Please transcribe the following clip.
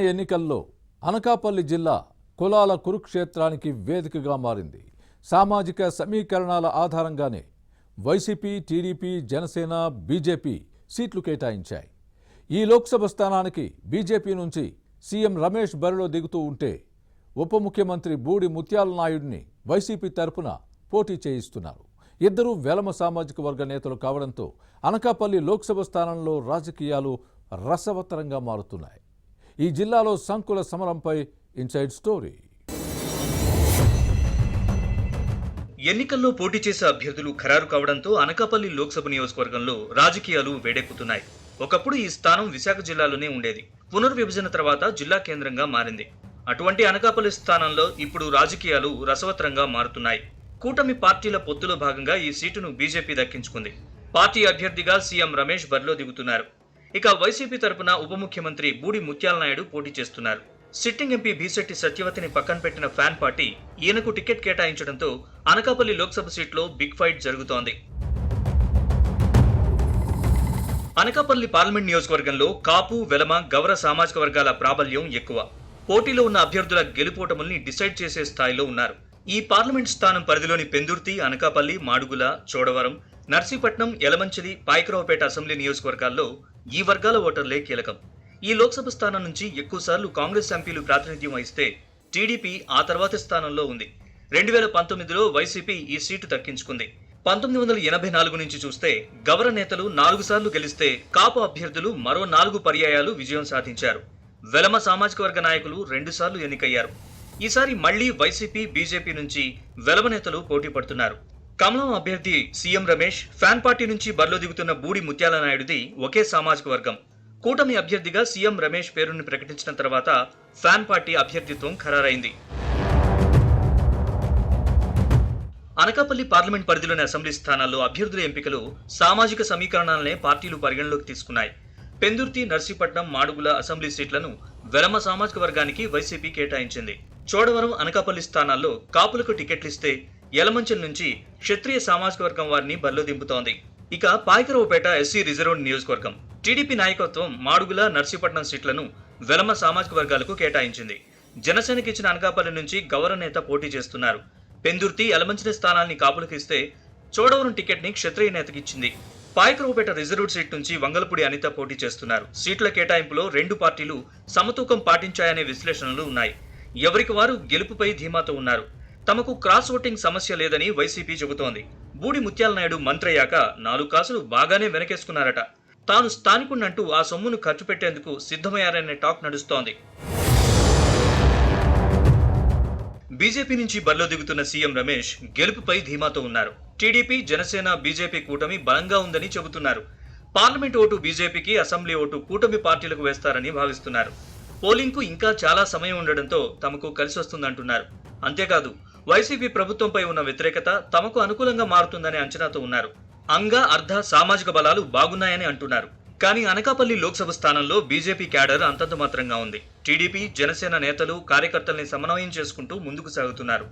ఎన్నికల్లో అనకాపల్లి జిల్లా కులాల కురుక్షేత్రానికి వేదికగా మారింది. సామాజిక సమీకరణాల ఆధారంగానే వైసీపీ, టీడీపీ, జనసేన, బీజేపీ సీట్లు కేటాయించాయి. ఈ లోక్సభ స్థానానికి బీజేపీ నుంచి సీఎం రమేష్ బరిలో దిగుతూ ఉంటే ఉప ముఖ్యమంత్రి బూడి ముత్యాల నాయుడిని వైసీపీ తరపున పోటీ చేయిస్తున్నారు. ఇద్దరూ వెలమ సామాజిక వర్గ నేతలు కావడంతో అనకాపల్లి లోక్సభ స్థానంలో రాజకీయాలు రసవత్తరంగా మారుతున్నాయి. ఈ జిల్లాలో సంకుల సమరంపై ఇన్సైడ్ స్టోరీ. ఎన్నికల్లో పోటీ చేసే అభ్యర్థులు ఖరారు కావడంతో అనకాపల్లి లోక్సభ నియోజకవర్గంలో రాజకీయాలు వేడెక్కుతున్నాయి. ఒకప్పుడు ఈ స్థానం విశాఖ జిల్లాలోనే ఉండేది. పునర్విభజన తర్వాత జిల్లా కేంద్రంగా మారింది. అటువంటి అనకాపల్లి స్థానంలో ఇప్పుడు రాజకీయాలు రసవత్తరంగా మారుతున్నాయి. కూటమి పార్టీల పొత్తులో భాగంగా ఈ సీటును బీజేపీ దక్కించుకుంది. పార్టీ అభ్యర్థిగా సీఎం రమేష్ బరిలో దిగుతున్నారు. ఇక వైసీపీ తరపున ఉప ముఖ్యమంత్రి బూడి ముత్యాల నాయుడు పోటీ చేస్తున్నారు. సిట్టింగ్ ఎంపీ భీశెట్టి సత్యవతిని పక్కన పెట్టిన ఫ్యాన్ పార్టీ ఈయనకు టికెట్ కేటాయించడంతో అనకాపల్లి లోక్సభ సీట్లో బిగ్ ఫైట్ జరుగుతోంది. అనకాపల్లి పార్లమెంట్ నియోజకవర్గంలో కాపు, వెలమ, గౌర సామాజిక వర్గాల ప్రాబల్యం ఎక్కువ. పోటీలో ఉన్న అభ్యర్థుల గెలుపోటముల్ని డిసైడ్ చేసే స్థాయిలో ఉన్నారు. ఈ పార్లమెంట్ స్థానం పరిధిలోని పెందుర్తి, అనకాపల్లి, మాడుగుల, చోడవరం, నర్సీపట్నం, యలమంచిలి, పాయకరావుపేట అసెంబ్లీ నియోజకవర్గాల్లో ఈ వర్గాల ఓటర్లే కీలకం. ఈ లోక్సభ స్థానం నుంచి ఎక్కువసార్లు కాంగ్రెస్ ఎంపీలు ప్రాతినిధ్యం వహిస్తే టీడీపీ ఆ తర్వాతి స్థానంలో ఉంది. 2019లో వైసీపీ ఈ సీటు దక్కించుకుంది. 1984 నుంచి చూస్తే గౌర నేతలు 4 సార్లు గెలిస్తే కాపు అభ్యర్థులు మరో 4 పర్యాయాలు విజయం సాధించారు. వెలమ సామాజిక వర్గ నాయకులు 2 సార్లు ఎన్నికయ్యారు. ఈసారి మళ్లీ వైసీపీ, బీజేపీ నుంచి వెలమ నేతలు పోటీ పడుతున్నారు. కమలం అభ్యర్థి సీఎం రమేష్, ఫ్యాన్ పార్టీ నుంచి బరిలో దిగుతున్న బూడి ముత్యాల నాయుడిది ఒకే సామాజిక వర్గం. కూటమి అభ్యర్థిగా సీఎం రమేష్ పేరును ప్రకటించిన తర్వాత ఫ్యాన్ పార్టీ అభ్యర్థిత్వం ఖరారైంది. అనకాపల్లి పార్లమెంట్ పరిధిలోని అసెంబ్లీ స్థానాల్లో అభ్యర్థుల ఎంపికలు సామాజిక సమీకరణాలనే పార్టీలు పరిగణలోకి తీసుకున్నాయి. పెందుర్తి, నర్సీపట్నం, మాడుగుల అసెంబ్లీ సీట్లను వెలమ సామాజిక వర్గానికి వైసీపీ కేటాయించింది. చోడవరం, అనకాపల్లి స్థానాల్లో కాపులకు టికెట్లిస్తే యలమంచిలి నుంచి క్షత్రియ సామాజిక వర్గం వారిని బరిలో దింపుతోంది. ఇక పాయకరావుపేట ఎస్సీ రిజర్వ్డ్ నియోజకవర్గం. టీడీపీ నాయకత్వం మాడుగుల, నర్సీపట్నం సీట్లను వెలమ సామాజిక వర్గాలకు కేటాయించింది. జనసేనకి ఇచ్చిన అనకాపల్లి నుంచి గౌర నేత పోటీ చేస్తున్నారు. పెందుర్తి, యలమంచిలి స్థానాల్ని కాపులకు ఇస్తే చోడవరం టికెట్ ని క్షత్రియ నేతకి ఇచ్చింది. పాయకరావుపేట రిజర్వ్డ్ సీట్ నుంచి వంగలపూడి అనిత పోటీ చేస్తున్నారు. సీట్ల కేటాయింపులో 2 పార్టీలు సమతూకం పాటించాయనే విశ్లేషణలు ఉన్నాయి. ఎవరికి వారు గెలుపుపై ధీమాతో ఉన్నారు. తమకు క్రాస్ ఓటింగ్ సమస్య లేదని వైసీపీ చెబుతోంది. బూడి ముత్యాల నాయుడు మంత్రయ్యాక 4 కాసులు బాగానే వెనకేసుకున్నారట. తాను స్థానికున్నంటూ ఆ సొమ్మును ఖర్చు పెట్టేందుకు సిద్ధమయ్యారనే టాక్ నడుస్తోంది. బీజేపీ నుంచి బరిలో దిగుతున్న సీఎం రమేష్ గెలుపుపై ధీమాతో ఉన్నారు. టీడీపీ, జనసేన, బీజేపీ కూటమి బలంగా ఉందని చెబుతున్నారు. పార్లమెంట్ ఓటు బీజేపీకి, అసెంబ్లీ ఓటు కూటమి పార్టీలకు వేస్తారని భావిస్తున్నారు. పోలింగ్ కు ఇంకా చాలా సమయం ఉండడంతో తమకు కలిసి వస్తుందంటున్నారు. అంతేకాదు వైసీపీ ప్రభుత్వంపై ఉన్న వ్యతిరేకత తమకు అనుకూలంగా మారుతుందనే అంచనాతో ఉన్నారు. అంగ, అర్ధ సామాజిక బలాలు బాగున్నాయని అంటున్నారు. కానీ అనకాపల్లి లోక్సభ స్థానంలో బీజేపీ క్యాడర్ అంతంత మాత్రంగా ఉంది. టీడీపీ, జనసేన నేతలు, కార్యకర్తల్ని సమన్వయం చేసుకుంటూ ముందుకు సాగుతున్నారు.